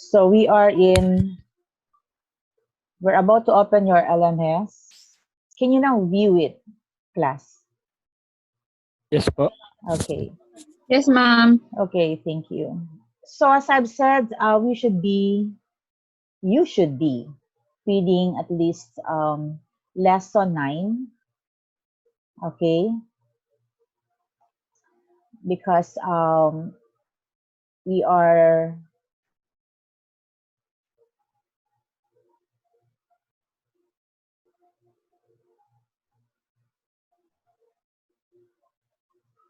So we're about to open your LMS. Can you now view it, class? Yes po. Okay. Yes, ma'am. Okay, thank you. So as I've said, you should be reading at least lesson 9, okay? Because we are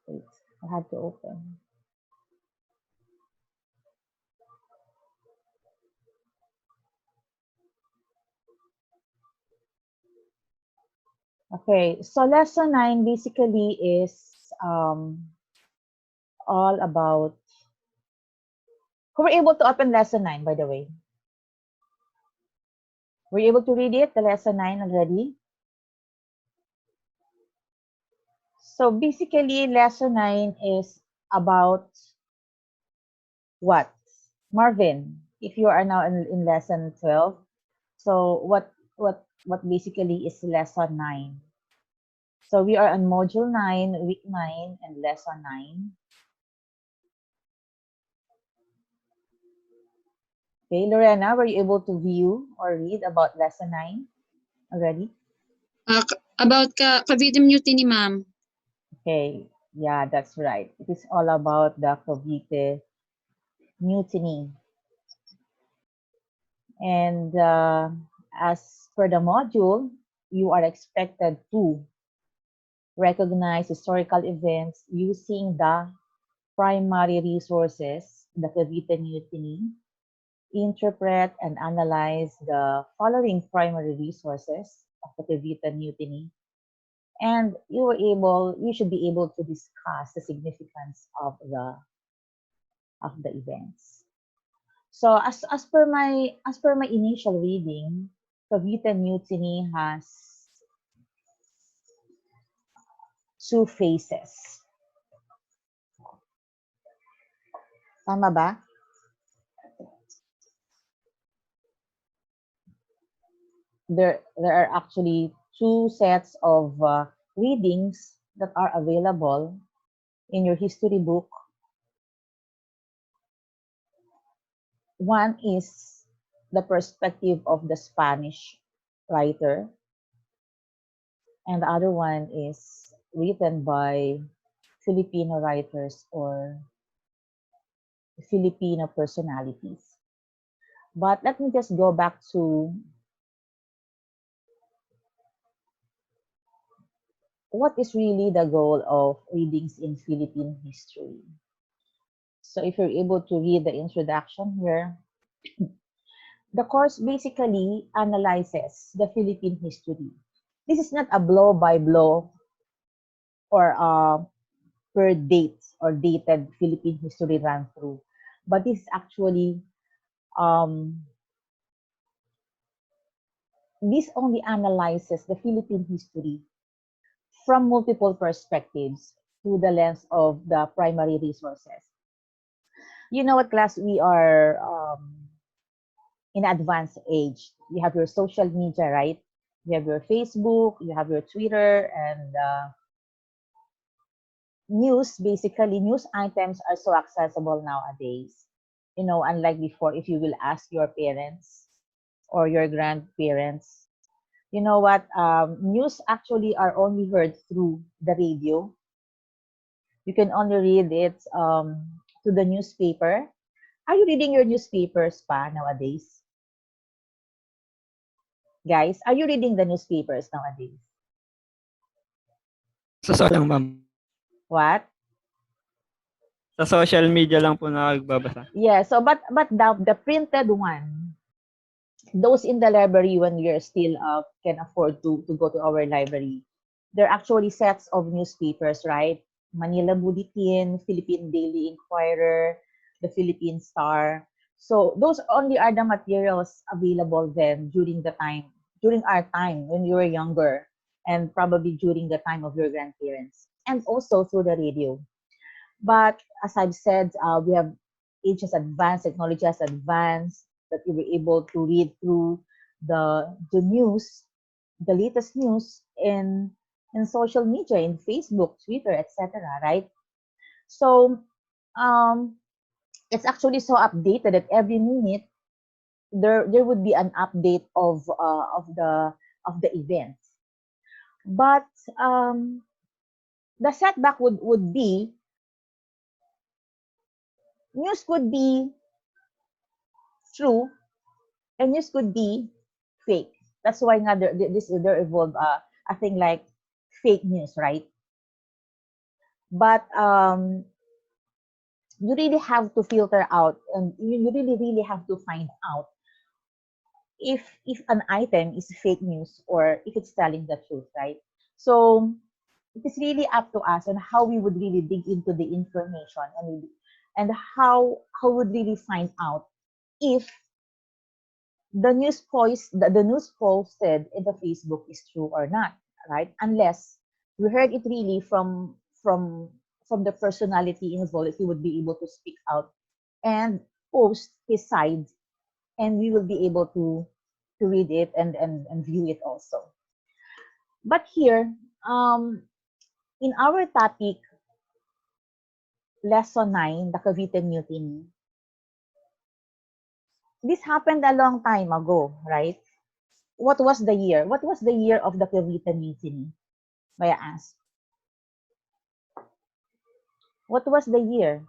wait, I had to open. Okay, so lesson 9 basically is all about who were able to open lesson 9, by the way? Were you able to read it, the lesson 9 already? So basically, lesson 9 is about what? Marvin, if you are now in lesson 12, so what basically is lesson 9? So we are on module 9, week 9, and lesson 9. Okay, Lorena, were you able to view or read about lesson 9 already? About Cavite Mutiny, ma'am. Okay, yeah, that's right. It is all about the Cavite Mutiny. And as per the module, you are expected to recognize historical events using the primary resources, the Cavite Mutiny, interpret and analyze the following primary resources of the Cavite Mutiny, and you should be able to discuss the significance of the events. So as per my initial reading, Cavite Mutiny has two phases. Tama ba? There are actually two sets of readings that are available in your history book. One is the perspective of the Spanish writer, and the other one is written by Filipino writers or Filipino personalities. But let me just go back to what is really the goal of readings in Philippine history. So if you're able to read the introduction here, the course basically analyzes the Philippine history. This is not a blow by blow or per date or dated Philippine history run through, but this actually um, this only analyzes the Philippine history from multiple perspectives through the lens of the primary resources. You know what, class? We are in advanced age. You have your social media, right? You have your Facebook, you have your Twitter, and basically, news items are so accessible nowadays. You know, unlike before, if you will ask your parents or your grandparents, you know what? News actually are only heard through the radio. You can only read it to the newspaper. Are you reading your newspapers pa nowadays? Guys, are you reading the newspapers nowadays? Sa social lang, ma'am. What? Sa social media lang po nagbabasa. Yeah, so but the printed one, those in the library when we are still can afford to go to our library, there are actually sets of newspapers, right? Manila Bulletin, Philippine Daily Inquirer, the Philippine Star. So those only are the materials available then during our time when we were younger, and probably during the time of your grandparents, and also through the radio. But as I've said, we have age has advanced, technology has advanced, that you were able to read through the news, the latest news in social media, in Facebook, Twitter, etc. Right? So it's actually so updated that every minute there would be an update of the events. But the setback would be news could be true and news could be fake. That's why nga there evolved a thing like fake news, right? But you really have to filter out, and you really have to find out if an item is fake news or if it's telling the truth, right? So it is really up to us on how we would really dig into the information and how would really find out if the news posted in the Facebook is true or not, right? Unless we heard it really from the personality involved, that he would be able to speak out and post his side, and we will be able to read it and view it also. But here, in our topic, lesson 9, the Cavite Mutiny, this happened a long time ago, right? What was the year? What was the year of the Cavite Mutiny? May I ask? What was the year?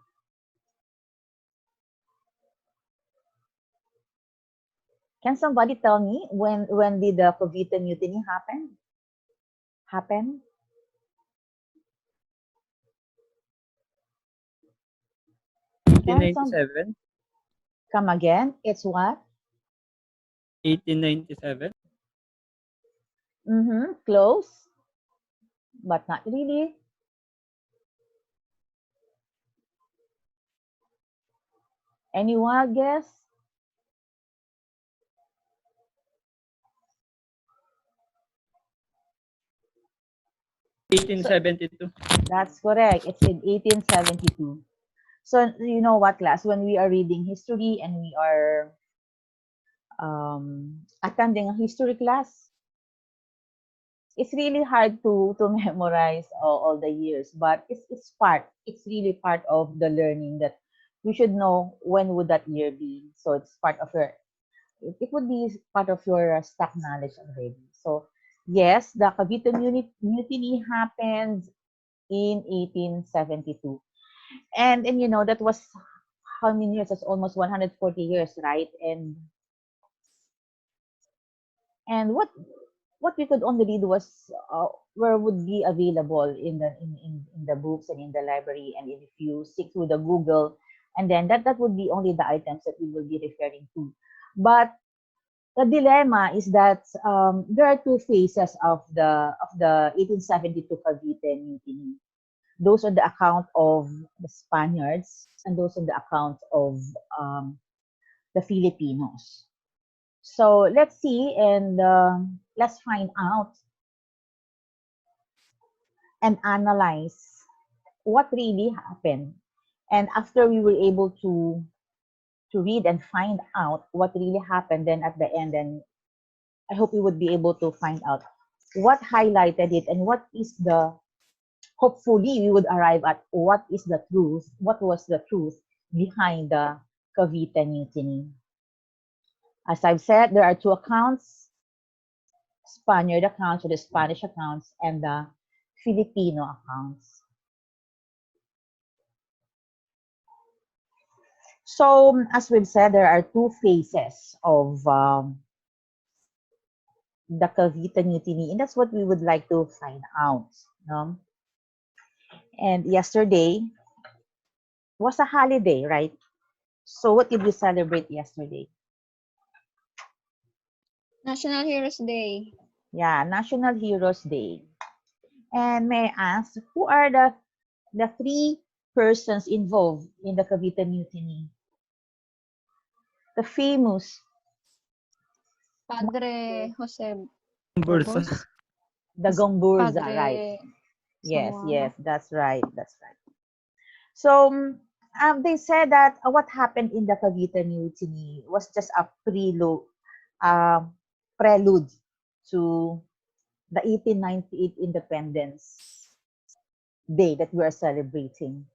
Can somebody tell me when did the Cavite Mutiny happen? Happen? Can some 1897? come again? It's what? 1897? Close, but not really. Any wild guess? 1872. That's correct. It's in 1872. So you know what, class? When we are reading history and we are attending a history class, it's really hard to memorize all the years, but it's really part of the learning that we should know when would that year be. So it's part of your it would be part of your stock knowledge already. So yes, the Cavite Mutiny happened in 1872, and you know that was how many years? That's almost 140 years, right? And what we could only read was where would be available in the books and in the library, and if you seek through the Google, and then that would be only the items that we will be referring to. But the dilemma is that there are two phases of the 1872 Cavite Mutiny. Those on the account of the Spaniards and those on the account of the Filipinos. So let's see, and let's find out and analyze what really happened. And after we were able to read and find out what really happened, then at the end, then I hope we would be able to find out what highlighted it and what is the, hopefully we would arrive at what is the truth, what was the truth behind the Cavite Mutiny. As I've said, there are two accounts, Spaniard accounts or the Spanish accounts and the Filipino accounts. So, as we've said, there are two phases of the Cavite Mutiny, and that's what we would like to find out. No? And yesterday was a holiday, right? So, what did we celebrate yesterday? National Heroes Day. Yeah, National Heroes Day. And may I ask, who are the three persons involved in the Cavite Mutiny? The famous Padre Jose Bursa. Burgos. the Gomburza, Padre right? Yes, Samuel. yes, that's right, that's right. So They said that what happened in the Cavite Mutiny was just a uh, prelude to the 1898 Independence Day that we are celebrating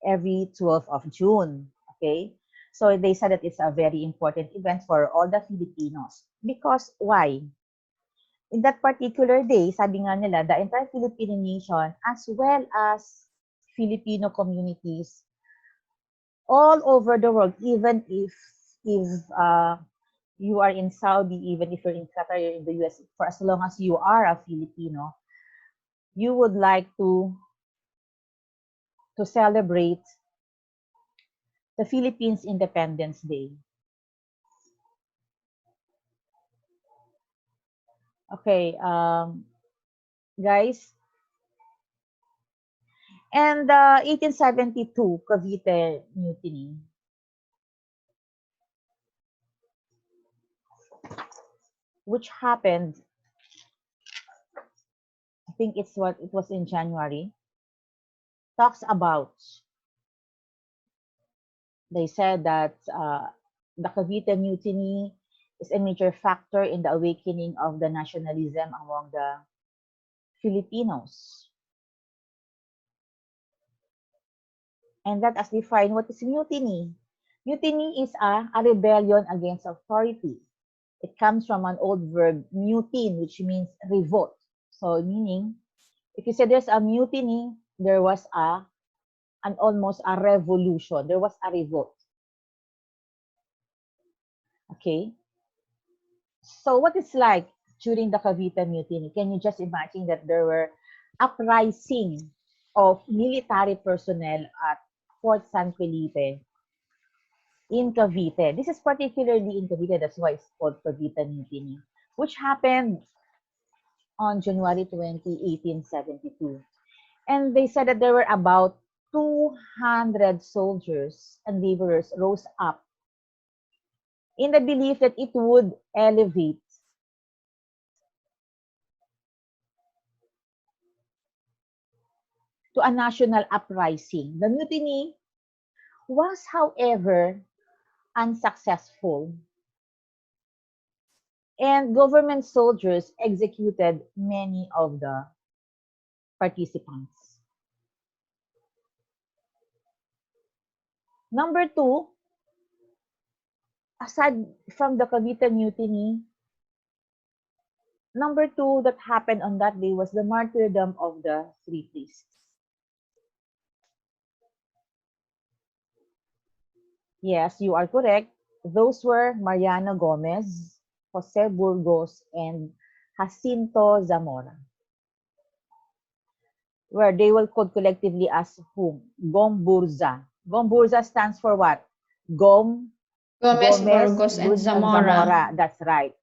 every 12th of June. Okay? So they said that it's a very important event for all the Filipinos. Because why? In that particular day, sabi nga nila, the entire Filipino nation as well as Filipino communities all over the world, even if you are in Saudi, even if you're in Qatar, you're in the US, for as long as you are a Filipino, you would like to celebrate the Philippines Independence Day. Okay, guys. And the 1872 Cavite Mutiny, which happened, I think it was in January, talks about, they said that the Cavite Mutiny is a major factor in the awakening of the nationalism among the Filipinos. And that as defined, what is mutiny? Mutiny is a rebellion against authority. It comes from an old verb, mutin, which means revolt. So meaning, if you say there's a mutiny, there was almost a revolution. There was a revolt. Okay? So what it's like during the Cavite Mutiny? Can you just imagine that there were uprising of military personnel at Fort San Felipe in Cavite? This is particularly in Cavite, that's why it's called Cavite Mutiny, which happened on January 20, 1872. And they said that there were about 200 soldiers and laborers rose up in the belief that it would elevate to a national uprising. The mutiny was, however, unsuccessful, and government soldiers executed many of the participants. Number two, aside from the Cavite Mutiny, number two that happened on that day was the martyrdom of the three priests. Yes, you are correct. Those were Mariano Gomez, Jose Burgos, and Jacinto Zamora, where they were called collectively as whom? Gomburza. Gomburza stands for what? Gom, Gomez, Gomez, Burgos, and Burs, and Zamora. Zamora. That's right.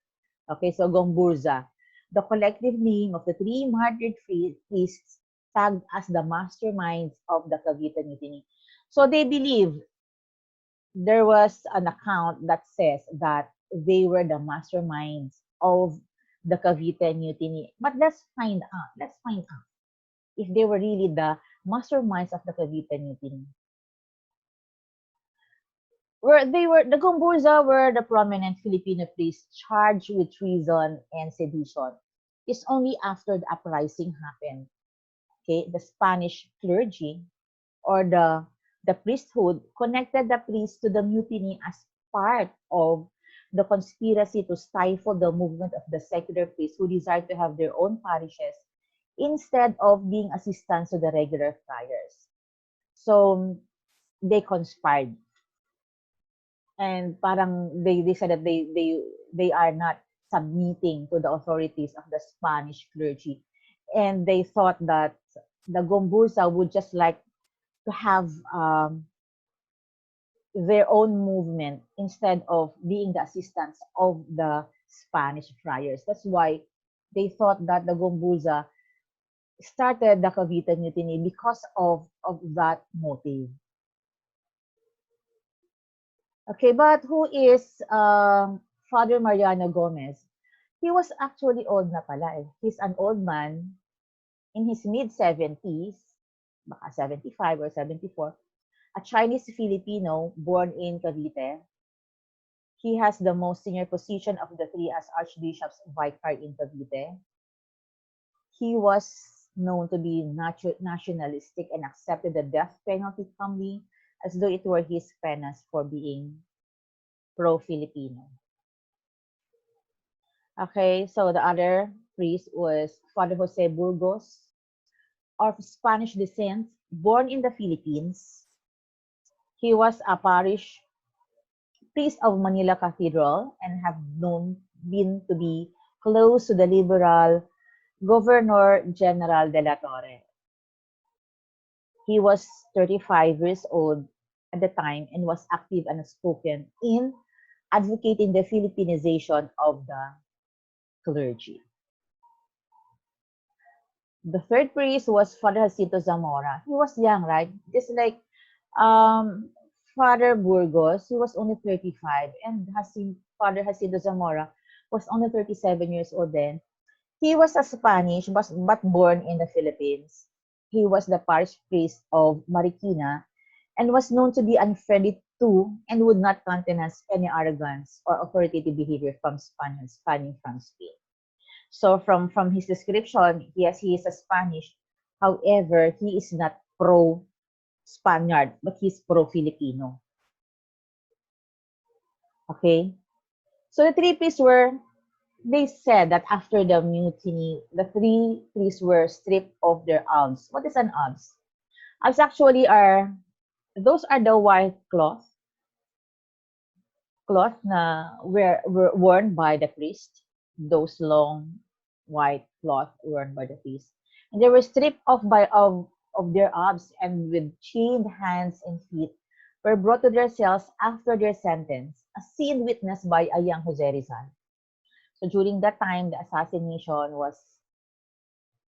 Okay, so Gomburza. The collective name of the three martyred priests tagged as the masterminds of the Cavite Mutiny. So they believe there was an account that says that they were the masterminds of the Cavite Mutiny. But let's find out. Let's find out if they were really the masterminds of the Cavite Mutiny. The Gomburza were the prominent Filipino priests charged with treason and sedition. It's only after the uprising happened, okay, the Spanish clergy or the priesthood connected the priests to the mutiny as part of the conspiracy to stifle the movement of the secular priests who desired to have their own parishes instead of being assistants to the regular friars. So they conspired, and parang they said that they are not submitting to the authorities of the Spanish clergy, and they thought that the Gomburza would just like to have their own movement instead of being the assistants of the Spanish friars. That's why they thought that the Gomburza started the Cavite Mutiny because of that motive. Okay, but who is Father Mariano Gomez? He was actually old na pala eh. He's an old man in his mid-70s, baka 75 or 74, a Chinese Filipino born in Cavite. He has the most senior position of the three as Archbishop's Vicar in Cavite. He was known to be nationalistic and accepted the death penalty calmly as though it were his penance for being pro-Filipino. Okay, so the other priest was Father Jose Burgos, of Spanish descent, born in the Philippines. He was a parish priest of Manila Cathedral and have been to be close to the liberal Governor General de la Torre. He was 35 years old at the time and was active and outspoken in advocating the Filipinization of the clergy. The third priest was Father Jacinto Zamora. He was young, right? Just like um, Father Burgos, he was only 35, and Father Jacinto Zamora was only 37 years old then. He was a Spanish, but born in the Philippines. He was the parish priest of Marikina and was known to be unfriendly to and would not countenance any arrogance or authoritative behavior from Spaniards coming from Spain. So from his description, yes, he is a Spanish. However, he is not pro-Spaniard, but he's pro-Filipino. Okay? So the three priests they said that after the mutiny, the three priests were stripped of their albs. What is an albs? Albs actually those are the white cloth na were worn by the priest. Those long white cloth worn by the priest. And they were stripped of their albs and with chained hands and feet were brought to their cells after their sentence, a scene witnessed by a young Jose Rizal. So during that time, the assassination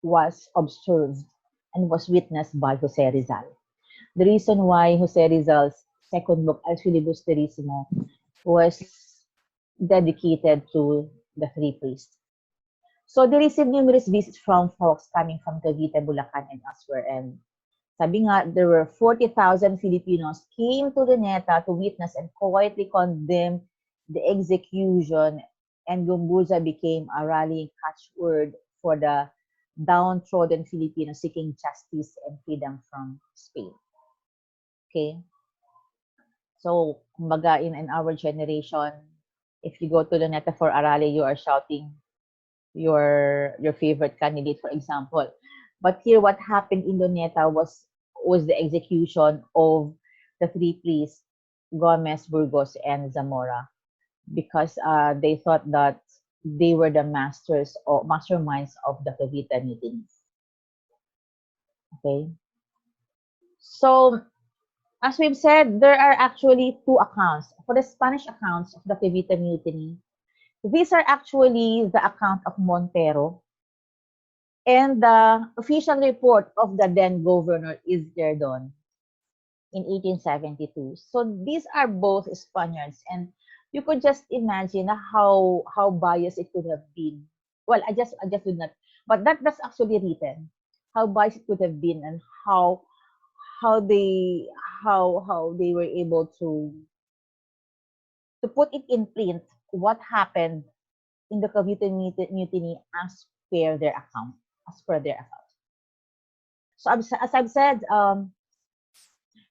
was observed and was witnessed by Jose Rizal. The reason why Jose Rizal's second book, El Filibusterismo, was dedicated to the three priests. So they received numerous visits from folks coming from Cavite, Bulacan, and elsewhere. And sabi nga, there were 40,000 Filipinos came to Luneta to witness and quietly condemn the execution, and Gumbuza became a rallying catchword for the downtrodden Filipinos seeking justice and freedom from Spain. Okay? So, kumbaga, in our generation, if you go to Luneta for a rally, you are shouting your favorite candidate, for example. But here, what happened in Luneta was the execution of the three priests, Gomez, Burgos, and Zamora, because they thought that they were the masters or masterminds of the Cavite mutiny. Okay. So, as we've said, there are actually two accounts. For the Spanish accounts of the Cavite mutiny, these are actually the account of Montero and the official report of the then governor Izquierdo in 1872. So these are both Spaniards, and you could just imagine how biased it could have been. Well, I just would not, but that's actually written. How biased it could have been, and how they how they were able to put it in print what happened in the Cavite mutiny as per their account. So as I've said,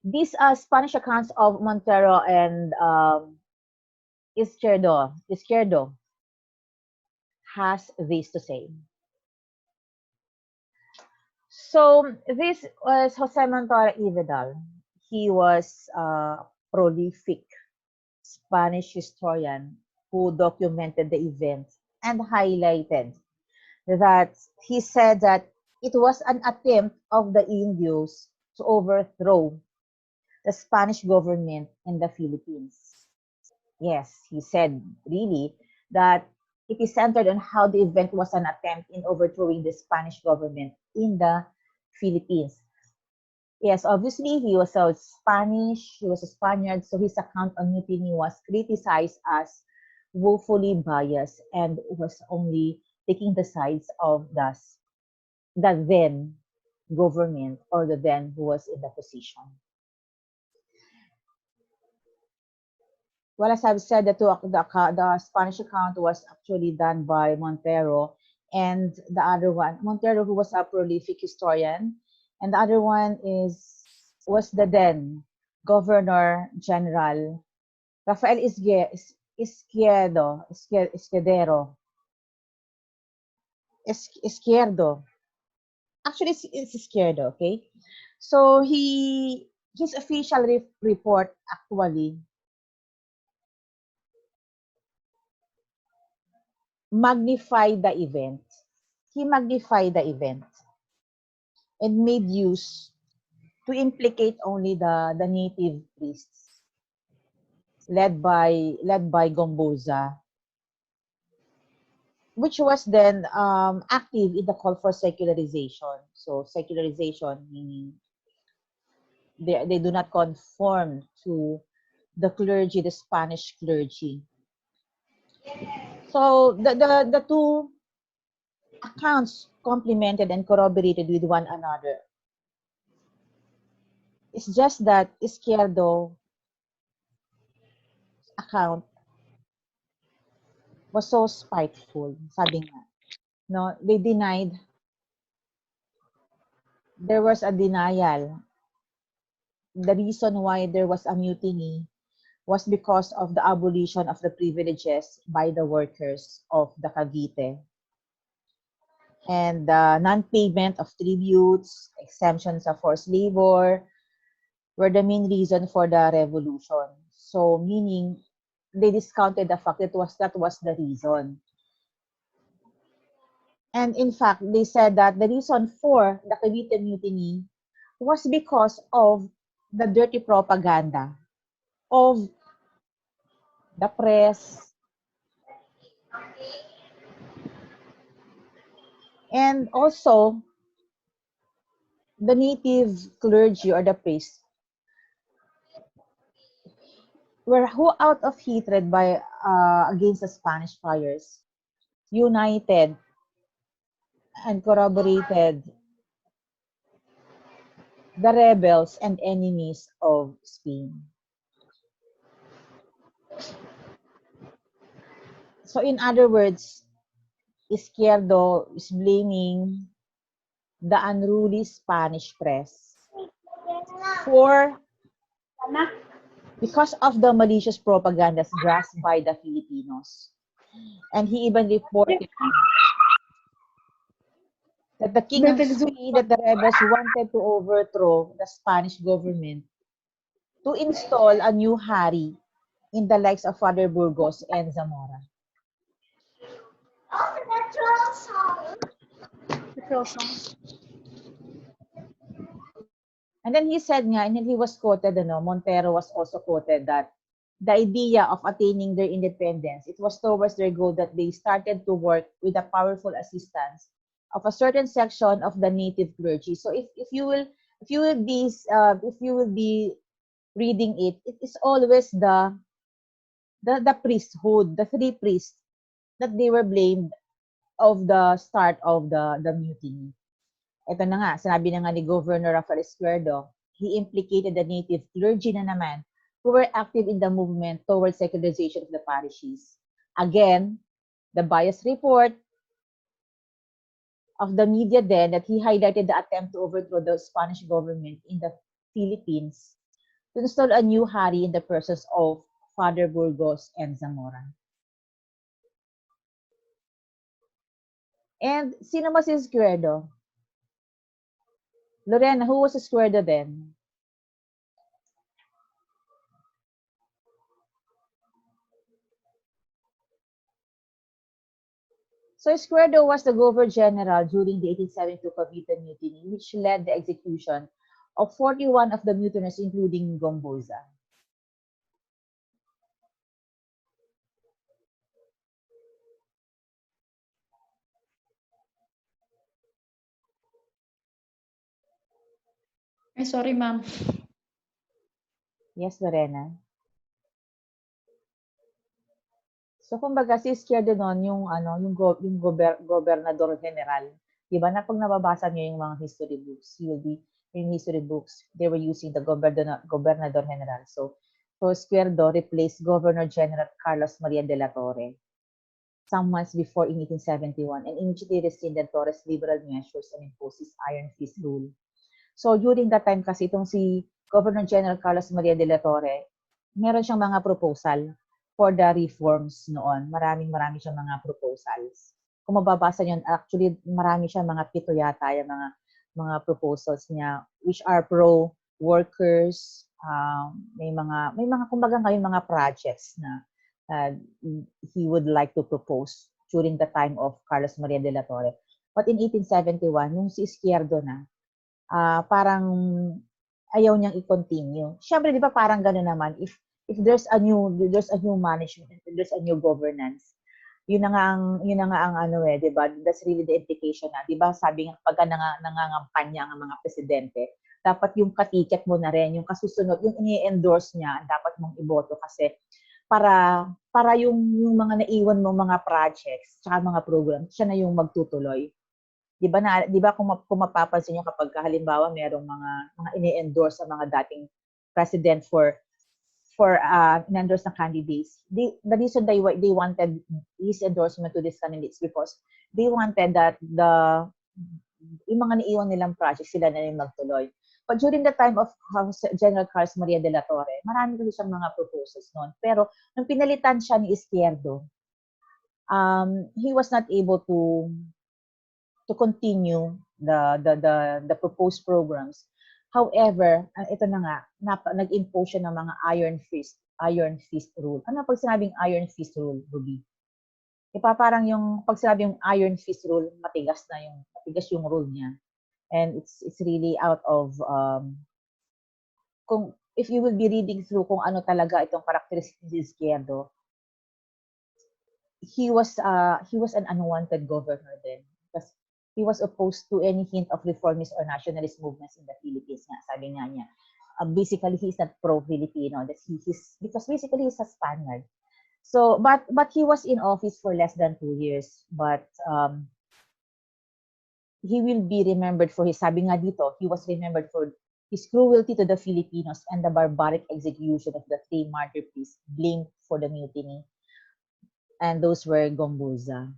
these Spanish accounts of Montero and Izquierdo has this to say. So this was Jose Montero y Vidal. He was a prolific Spanish historian who documented the event and highlighted that he said that it was an attempt of the Indios to overthrow the Spanish government in the Philippines. Yes, he said really that it is centered on how the event was an attempt in overthrowing the Spanish government in the Philippines. Yes, obviously he was a Spanish, he was a Spaniard, so his account on mutiny was criticized as woefully biased and was only taking the sides of the then government or the then who was in the position. Well, as I've said, the Spanish account was actually done by Montero, and the other one, Montero, who was a prolific historian, and the other one was the then Governor General Rafael Izquierdo. Actually, it's Izquierdo, okay? So his official report actually magnified the event. He magnified the event and made use to implicate only the native priests led by Gomboza, which was then active in the call for secularization. So secularization meaning they do not conform to the clergy, the Spanish clergy. So the two accounts complemented and corroborated with one another. It's just that Izquierdo account was so spiteful, sabi nga. No, they denied, there was a denial. The reason why there was a mutiny was because of the abolition of the privileges by the workers of the Cavite. And non-payment of tributes, exemptions of forced labor were the main reason for the revolution. So meaning they discounted the fact that was the reason. And in fact, they said that the reason for the Cavite Mutiny was because of the dirty propaganda of the press and also the native clergy or the priests were who out of hatred by against the Spanish friars united and corroborated the rebels and enemies of Spain. So in other words, Izquierdo is blaming the unruly Spanish press for because of the malicious propagandas grasped by the Filipinos. And he even reported that the King of Spain, that the rebels wanted to overthrow the Spanish government to install a new Hari in the likes of Father Burgos and Zamora. And then he said nga, and then he was quoted, Montero was also quoted that the idea of attaining their independence, it was towards their goal that they started to work with the powerful assistance of a certain section of the native clergy. So if you will be reading it, it is always the priesthood, the three priests that they were blamed of the start of the mutiny. Ito na nga, sinabi na nga ni Governor Rafael Izquierdo, he implicated the native clergy na naman who were active in the movement towards secularization of the parishes. Again, the bias report of the media then that he highlighted the attempt to overthrow the Spanish government in the Philippines to install a new Hari in the persons of Father Burgos and Zamora. And sino ba si Izquierdo? Lorena, who was Izquierdo then? So Izquierdo was the Governor General during the 1872 Cavite Mutiny, which led the execution of 41 of the mutineers, including Gomboza. Sorry, ma'am. Yes, Lorena. So kumbaga si Izquierdo noon yung gobernador general. 'Di ba? Na pag nababasa niyo yung mga history books, in history books, they were using the gobernador general. So So Izquierdo replaced Governor General Carlos Maria de la Torre some months before in 1871 and immediately rescinded Torres' liberal measures and imposed his Iron Fist rule. So during that time kasi itong si Governor General Carlos Maria de la Torre, meron siyang mga proposal for the reforms noon. Marami siyang mga proposals. Kung mababasa niyo, actually marami siyang mga 7 yata yung mga proposals niya which are pro workers, may mga kumbaga ngayon mga projects na he would like to propose during the time of Carlos Maria de la Torre. But in 1871, nung si Izquierdo na, parang ayaw niyang i-continue. Siyempre, di ba parang gano'n naman, if there's a new management, if there's a new governance, yun na nga ang ano di ba? That's really the implication na, di ba? Sabi nga pagka nangangampanya ang mga presidente, dapat yung katiket mo na rin, yung kasusunod, yung ini-endorse niya, dapat mong iboto kasi para yung mga naiwan mo mga projects, tsaka mga programs, siya na yung magtutuloy. 'Di ba kung mapapansin niyo kapag halimbawa merong mga ini-endorse sa mga dating president for in-endorse na candidates. The reason they wanted his endorsement to these candidates because they wanted that yung mga naiwan nilang projects sila na yung magtuloy. But during the time of General Carlos Maria de la Torre, marami kasi siyang mga proposals noon. Pero nung pinalitan siya ni Izquierdo, he was not able to continue the proposed programs. However, ito na nga, nag-impose siya ng mga iron fist rule. Ano pag sinabing iron fist rule, Ruby? Parang yung pag sinabing iron fist rule, matigas yung rule niya. And it's really out of if you will be reading through kung ano talaga itong characteristics ni Izquierdo, he was an unwanted governor then because he was opposed to any hint of reformist or nationalist movements in the Philippines nga, sabi nga niya. Basically, he's not pro-Filipino. Because basically he's a Spaniard. So, but he was in office for less than 2 years. But he will be remembered for his, sabi nga dito, he was remembered for his cruelty to the Filipinos and the barbaric execution of the 3 martyr priests blamed for the mutiny. And those were Gombuza.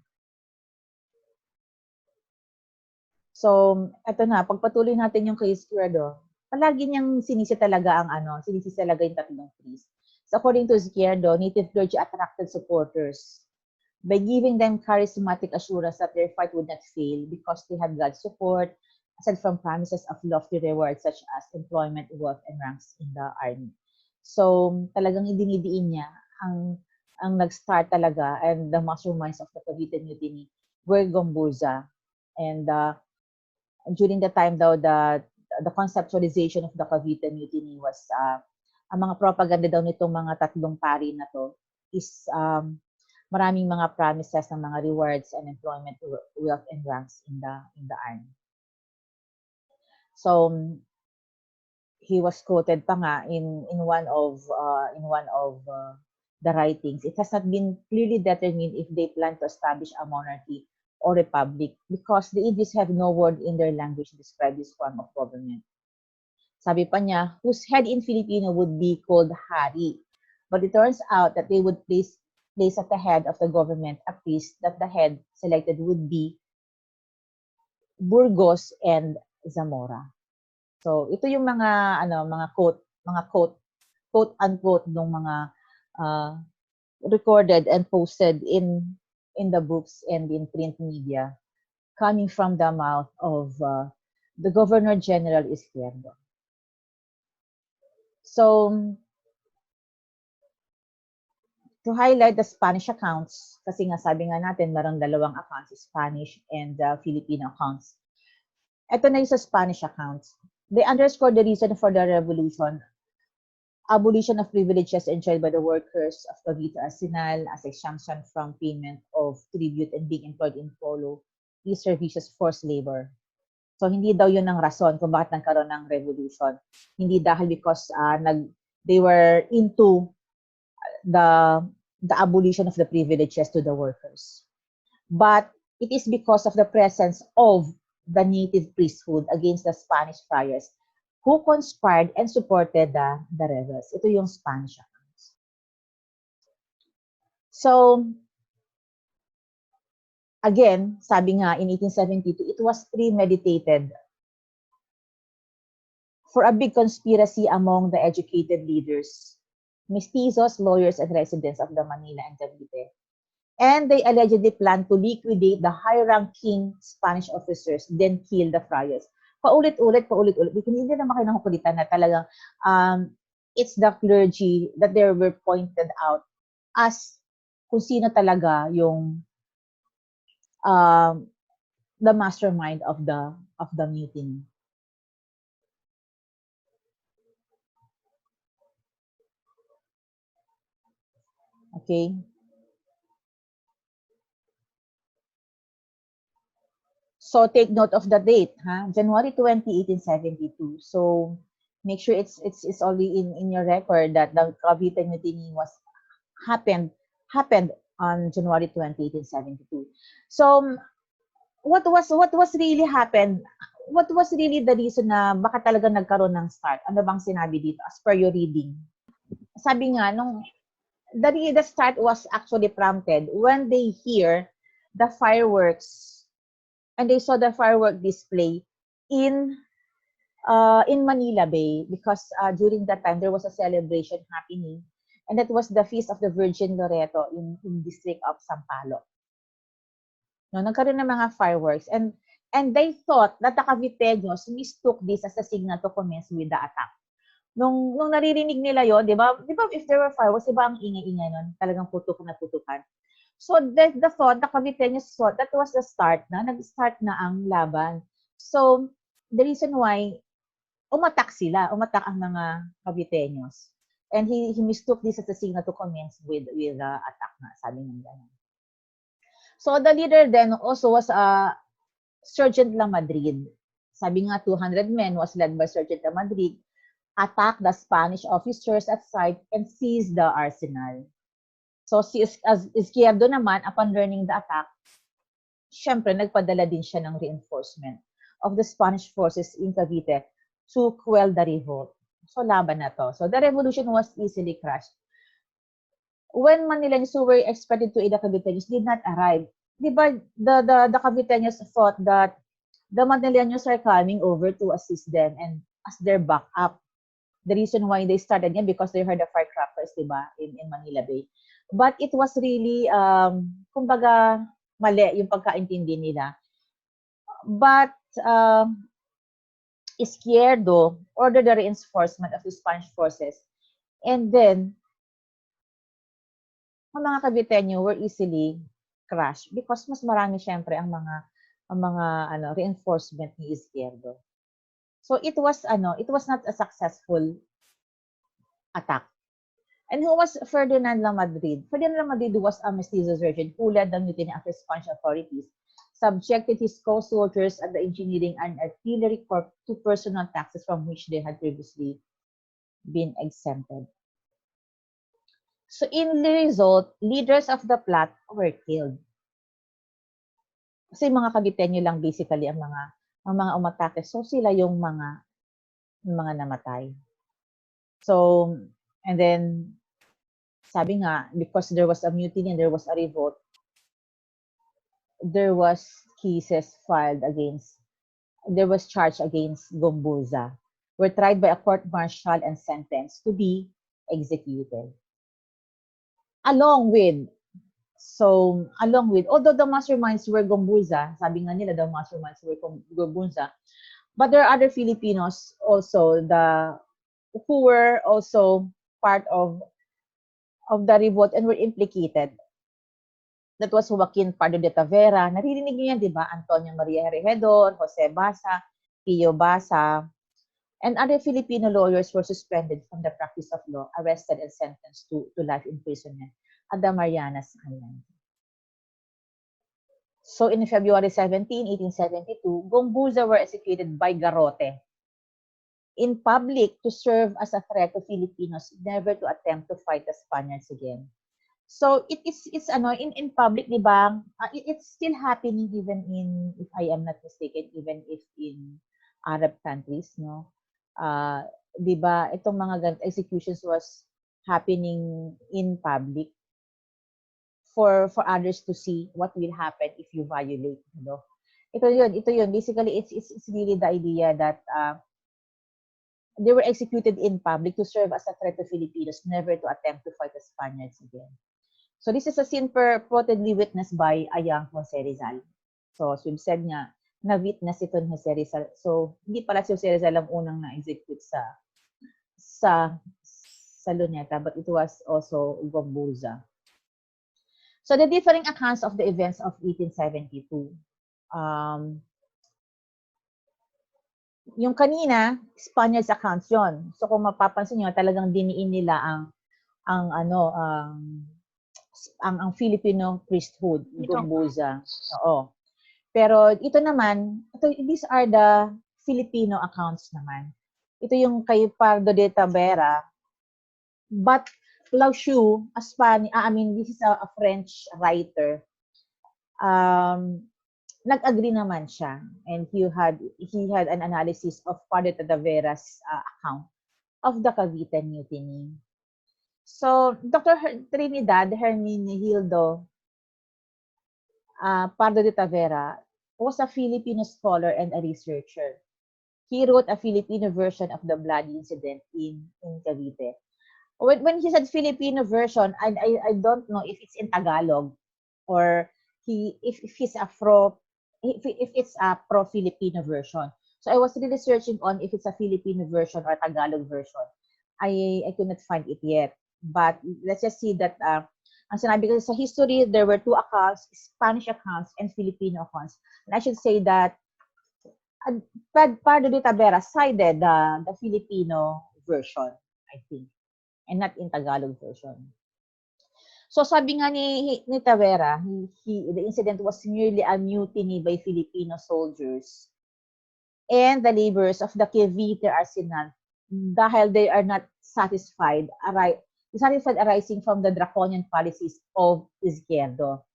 So, eto na, pagpatuloy natin yung kay Izquierdo, palagi niyang sinisi talaga yung tatlong priests. So, according to Izquierdo, native clergy attracted supporters by giving them charismatic assurance that their fight would not fail because they had God's support, aside from promises of lofty rewards such as employment, wealth, and ranks in the army. So, talagang idinidiin niya ang nag-start talaga and the masterminds of the Cavite Mutiny were Gombuza. And during the time daw, the conceptualization of the Cavite Mutiny was, ang mga propaganda daw nitong mga tatlong pari na to is maraming mga promises ng mga rewards and employment, wealth, and ranks in the army. So he was quoted pa nga in one of the writings. It has not been clearly determined if they plan to establish a monarchy or republic because the Indians have no word in their language to describe this form of government. Sabi pa niya, whose head in Filipino would be called Hari. But it turns out that they would place at the head of the government a priest that the head selected would be Burgos and Zamora. So ito yung mga quote unquote ng mga recorded and posted in the books and in print media coming from the mouth of the Governor General Izquierdo. So to highlight the Spanish accounts, kasi nga sabi nga natin, marang dalawang accounts, Spanish and Filipino accounts. Ito na yung sa Spanish accounts. They underscore the reason for the revolution, abolition of privileges enjoyed by the workers of Cavite Arsenal as a sanction from payment of tribute and being employed in polo, these services forced labor. So hindi daw yun ang rason kung bakit nagkaroon ng revolution. Hindi dahil because they were into the abolition of the privileges to the workers. But it is because of the presence of the native priesthood against the Spanish friars who conspired and supported the rebels. Ito yung Spanish account. So, again, sabi nga in 1872, it was premeditated for a big conspiracy among the educated leaders, mestizos, lawyers, and residents of the Manila and Cavite. And they allegedly planned to liquidate the high-ranking Spanish officers, then kill the friars. Paulit-ulit. Hindi naman kayo nakukulitan na talagang it's the clergy that they were pointed out as kung sino talaga yung the mastermind of the mutiny. Okay? So take note of the date, January 20, 1872. So make sure it's already in your record that the Cavite Mutiny happened on January 20, 1872. So what was really happened? What was really the reason na baka talaga nagkaroon ng start? Ano bang sinabi dito as per your reading? Sabi nga nung the start was actually prompted when they hear the fireworks and they saw the firework display in Manila Bay because during that time there was a celebration happening, and that was the Feast of the Virgin Loreto in district of Sampaloc. No, nagkaroon ng mga fireworks, and they thought that the Caviteños mistook this as a signal to commence with the attack. Nung naririnig nila yon, di ba if there were fireworks, di ba ang ingay-ingay nun, talagang putok na putukan. So the Caviteños thought that was the start nag-start na ang laban. So the reason why umatak ang mga Caviteños. And he mistook this as a signal to commence with the attack na, sabi ng ganun. So the leader then also was Sergeant Lamadrid. Sabi nga 200 men was led by Sergeant Lamadrid, attacked the Spanish officers at sight and seized the arsenal. So si Izquierdo naman, upon learning the attack, syempre nagpadala din siya ng reinforcement of the Spanish forces in Cavite to quell the revolt. So laban na to. So the revolution was easily crushed. When Manileños who were expected to aid the Caviteños did not arrive, di ba the Caviteños thought that the Manileños are coming over to assist them and as their backup. The reason why they started yan because they heard the firecrackers, di ba, in Manila Bay. But it was really, kumbaga, mali yung pagkaintindi nila. But Izquierdo ordered the reinforcement of the Spanish forces. And then, ang mga Caviteño were easily crushed because mas marami syempre ang mga reinforcement ni Izquierdo. So it was not a successful attack. And who was Ferdinand Lamadrid? Ferdinand Lamadrid was a mestizo surgeon who led the mutiny after Spanish authorities subjected his co-soldiers at the engineering and artillery corps to personal taxes from which they had previously been exempted. So in the result, leaders of the plot were killed. Kasi mga Caviteño lang basically ang mga umatake. So sila yung mga namatay. So, and then sabi nga, because there was a mutiny and there was a revolt, there was charge against Gomburza, were tried by a court-martial and sentenced to be executed. Along with, although the masterminds were Gomburza, sabi nga nila, the masterminds were Gomburza, but there are other Filipinos also who were also part of the revolt and were implicated. That was Joaquin Pardo de Tavera. Naririnig niyo yan, di ba? Antonio Maria Regidor, Jose Basa, Pio Basa, and other Filipino lawyers were suspended from the practice of law, arrested and sentenced to life imprisonment at the Marianas Island. So in February 17, 1872, Gomburza were executed by garrote in public to serve as a threat to Filipinos never to attempt to fight the Spaniards again. So it's in public, di ba? It's still happening even in, if I am not mistaken, even if in Arab countries, no? Di ba? Itong mga executions was happening in public. for others to see what will happen if you violate, you know. Ito yun. Basically, it's really the idea that they were executed in public to serve as a threat to Filipinos, never to attempt to fight the Spaniards again. So this is a scene purportedly witnessed by a young Jose Rizal. So as we've said nga, na-witness ito ni Jose Rizal. So hindi pala si Jose Rizal ang unang na-execute sa Luneta, but it was also Gomburza. So the differing accounts of the events of 1872. Yung kanina, Spaniards accounts yon. So kung mapapansin niyo, talagang diniin nila ang Filipino priesthood, Gomburza. Oo. Pero ito naman, these are the Filipino accounts naman. Ito yung kay Pardo de Tavera. But Clausiu, this is a French writer. Nag-agree naman siya, and he had an analysis of Pardo de Tavera's account of the Cavite Mutiny. So, Dr. Trinidad Hermenegildo Pardo de Tavera was a Filipino scholar and a researcher. He wrote a Filipino version of the bloody incident in Cavite. When he said Filipino version, I don't know if it's in Tagalog or if it's a pro-Filipino version. So I was really searching on if it's a Filipino version or Tagalog version. I could not find it yet. But let's just see that ang sinabi ko sa history, there were two accounts, Spanish accounts and Filipino accounts. And I should say that Pardo de Tavera cited the Filipino version, I think, and not in Tagalog version. So sabi nga ni Tavera, the incident was merely a mutiny by Filipino soldiers and the laborers of the Cavite arsenal dahil they are not satisfied arising from the draconian policies of Izquierdo.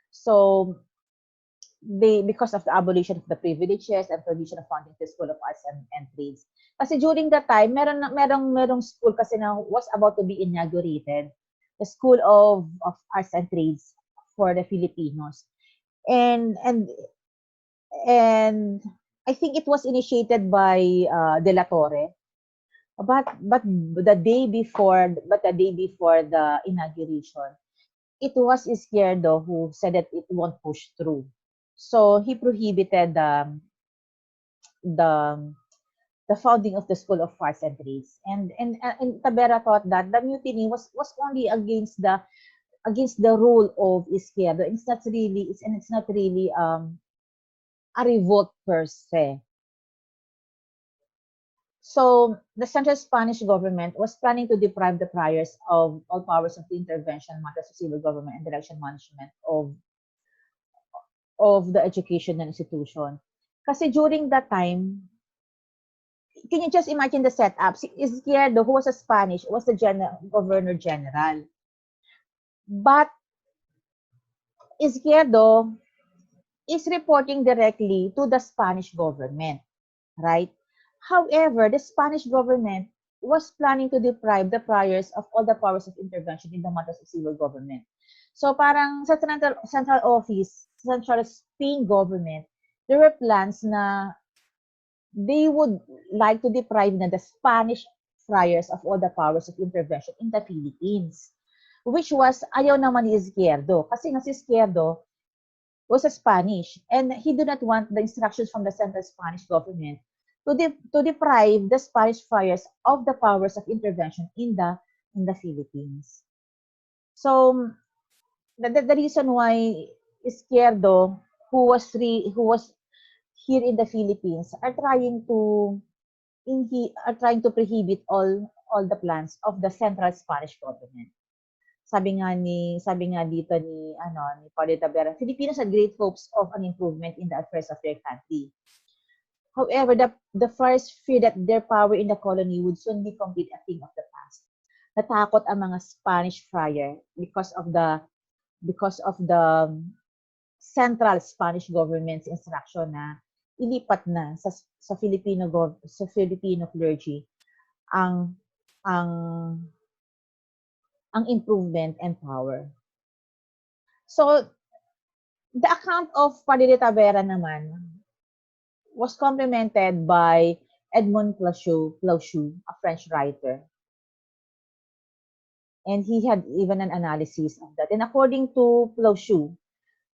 So because of the abolition of the privileges and provision of funding to the School of Arts and Trades. Kasi during that time, merong school kasi na was about to be inaugurated, the School of Arts and Trades for the Filipinos. And I think it was initiated by De La Torre. But the day before the inauguration, it was Izquierdo who said that it won't push through. So he prohibited the founding of the School of Arts and Trades, and Tavera thought that the mutiny was only against the rule of Izquierdo. It's not really a revolt per se. So the central Spanish government was planning to deprive the friars of all powers of the intervention, matters of civil government, and election management of the educational institution. Kasi during that time, can you just imagine the setup? Izquierdo, who was a Spanish, was the Governor General. But Izquierdo is reporting directly to the Spanish government, right? However, the Spanish government was planning to deprive the friars of all the powers of intervention in the matters of civil government. So parang sa central office, central Spain government, there were plans na they would like to deprive the Spanish friars of all the powers of intervention in the Philippines, which was ayaw naman ni Izquierdo. Kasi nga si Izquierdo was a Spanish, and he did not want the instructions from the central Spanish government to deprive the Spanish friars of the powers of intervention in the Philippines. So the reason why Izquierdo, who was here in the Philippines, are trying to prohibit all the plans of the central Spanish government. Sabi nga dito ni Pardo de Tavera, Filipinos had great hopes of an improvement in the affairs of their country. However, the friars feared that their power in the colony would soon be complete a thing of the past. Natakot ang mga Spanish friar because of the central Spanish government's instruction na ilipat na sa Filipino clergy ang improvement and power. So, the account of Padre de Tavera naman was complemented by Edmond Plauchu, a French writer. And he had even an analysis of that. And according to Plauchu,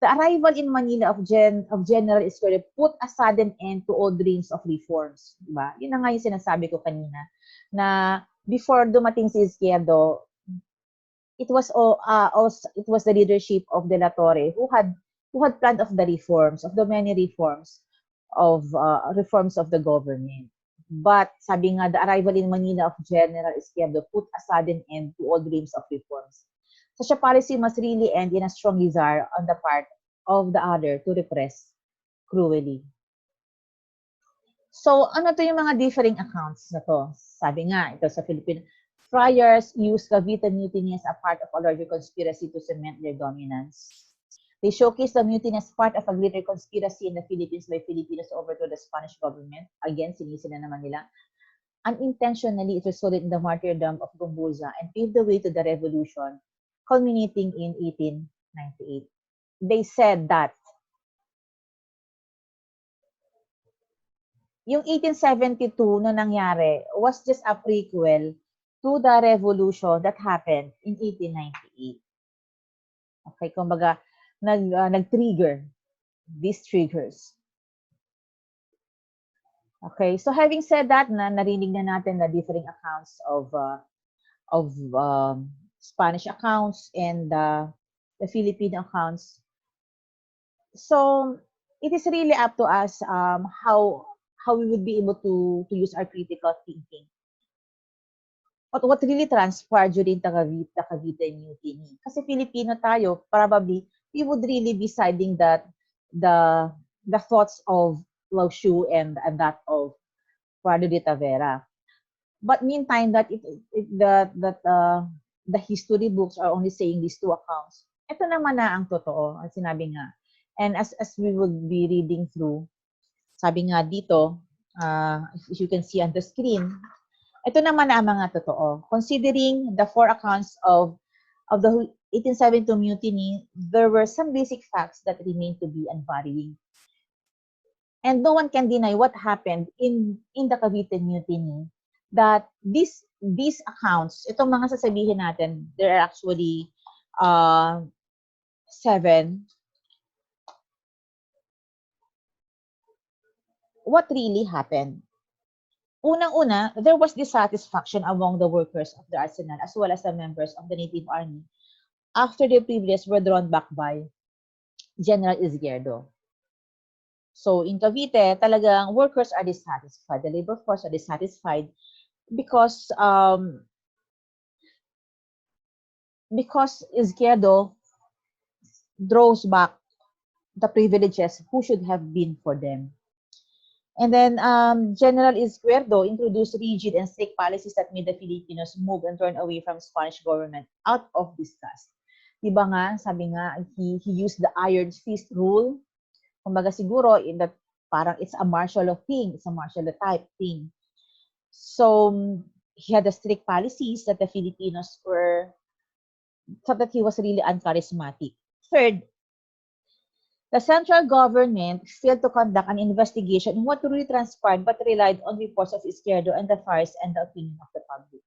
the arrival in Manila of General Escuela put a sudden end to all dreams of reforms. Diba? Yun na nga yung sinasabi ko kanina, na before dumating si Izquierdo, it was the leadership of De La Torre who had planned of the reforms, of the many reforms of the government. But sabi nga, the arrival in Manila of General Izquierdo put a sudden end to all dreams of reforms. Such a policy must really end in a strong desire on the part of the other to repress cruelly. So, ano to yung mga differing accounts na to? Sabi nga, ito sa Philippines, friars used Cavite mutiny as a part of a larger conspiracy to cement their dominance. They showcased the mutiny as part of a greater conspiracy in the Philippines by Filipinos to overthrow the Spanish government. Again, sinisi na naman nila. Unintentionally, it resulted in the martyrdom of Gumbuza and paved the way to the revolution, culminating in 1898. They said that yung 1872 na nangyari was just a prequel to the revolution that happened in 1898. Okay, kumbaga, nag-trigger these triggers. Okay, so having said that, narinig na natin the differing accounts of Spanish accounts and the Filipino accounts. So it is really up to us how we would be able to use our critical thinking. But what really transpired during the Cavite Mutiny? Kasi Filipino tayo, probably we would really be siding that the thoughts of Plauchu and that of Padre de Tavera. But meantime, that the history books are only saying these two accounts. Ito naman na ang totoo, ang sinabi nga. And as we would be reading through, sabi nga dito, if you can see on the screen, ito naman na ang mga totoo. Considering the four accounts of the 1872 mutiny, there were some basic facts that remain to be unvarying. And no one can deny what happened in the Cavite Mutiny, that these accounts, itong mga sasabihin natin, there are actually 7. What really happened? Unang-una, there was dissatisfaction among the workers of the arsenal as well as the members of the native army after their privileges were drawn back by General Izquierdo. So in Cavite, talagang workers are dissatisfied. The labor force are dissatisfied because Izquierdo draws back the privileges who should have been for them. And then General Izquierdo introduced rigid and strict policies that made the Filipinos move and turn away from Spanish government out of disgust. Diba nga, sabi nga, he used the iron fist rule. Kumbaga siguro, in that parang it's a martial law thing, it's a martial law type thing. So he had the strict policies that the Filipinos thought that he was really uncharismatic. Third, the central government failed to conduct an investigation in what really transpired but relied on reports of Izquierdo and the friars and the opinion of the public.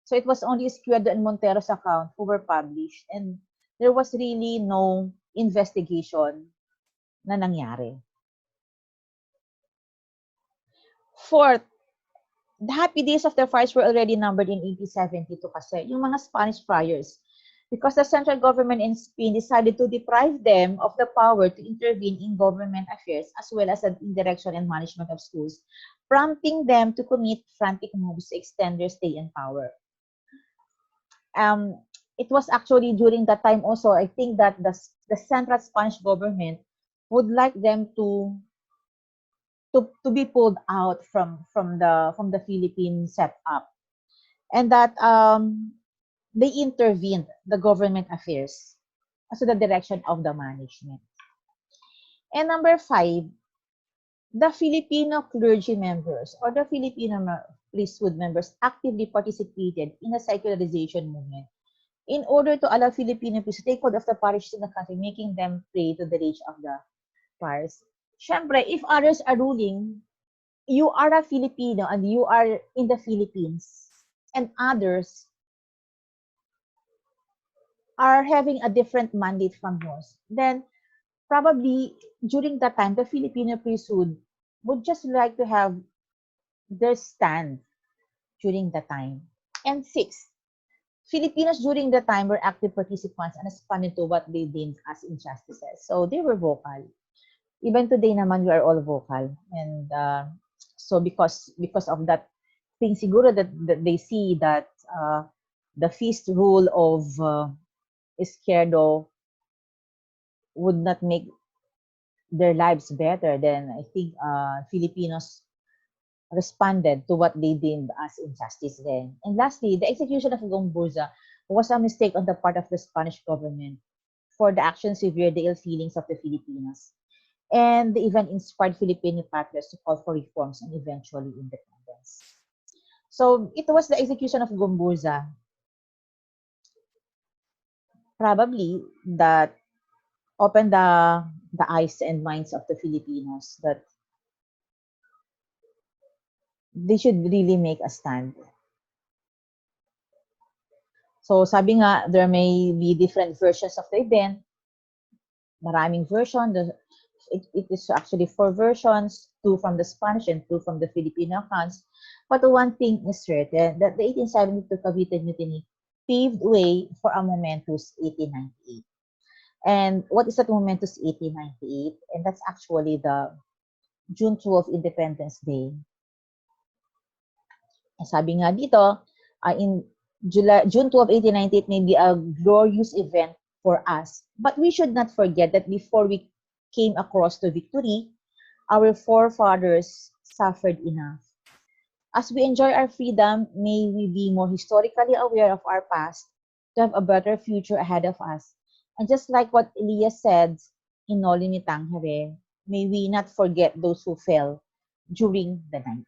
So it was only Izquierdo and Montero's account who were published, and there was really no investigation na nangyari. Fourth, the happy days of the friars were already numbered in 1872 kasi yung mga Spanish friars, because the central government in Spain decided to deprive them of the power to intervene in government affairs as well as in direction and management of schools, prompting them to commit frantic moves to extend their stay in power. It was actually during that time also, I think that the central Spanish government would like them to be pulled out from the Philippine setup, and that they intervened the government affairs as to the direction of the management. And number 5, the Filipino clergy members or the Filipino priesthood members actively participated in the secularization movement in order to allow Filipino priests to take hold of the parishes in the country, making them prey to the rage of the parish. Syempre, if others are ruling, you are a Filipino and you are in the Philippines, and others are having a different mandate from yours, then probably during that time, the Filipino priesthood would just like to have their stand during the time. And six, Filipinos during the time were active participants and responded to what they deemed as injustices. So they were vocal. Even today naman, we are all vocal. And so because of that thing, siguro that they see that the feast rule of Izquierdo would not make their lives better, then I think Filipinos responded to what they deemed as injustice then. And lastly, the execution of Gomburza was a mistake on the part of the Spanish government for the action severed the ill feelings of the Filipinos. And they even inspired Filipino patriots to call for reforms and eventually independence. So it was the execution of Gomburza probably that opened the eyes and minds of the Filipinos that they should really make a stand. So sabi nga, there may be different versions of the event. Maraming version. It is actually 4 versions, 2 from the Spanish and 2 from the Filipino accounts. But the one thing is certain, that the 1872 Cavite Mutiny paved way for a momentous 1898. And what is that momentous 1898? And that's actually the June 12 Independence Day. Sabi nga dito, in June 12, 1898 may be a glorious event for us. But we should not forget that before we came across to victory, our forefathers suffered enough. As we enjoy our freedom, may we be more historically aware of our past to have a better future ahead of us. And just like what Elias said in Noli Me Tangere, may we not forget those who fell during the night.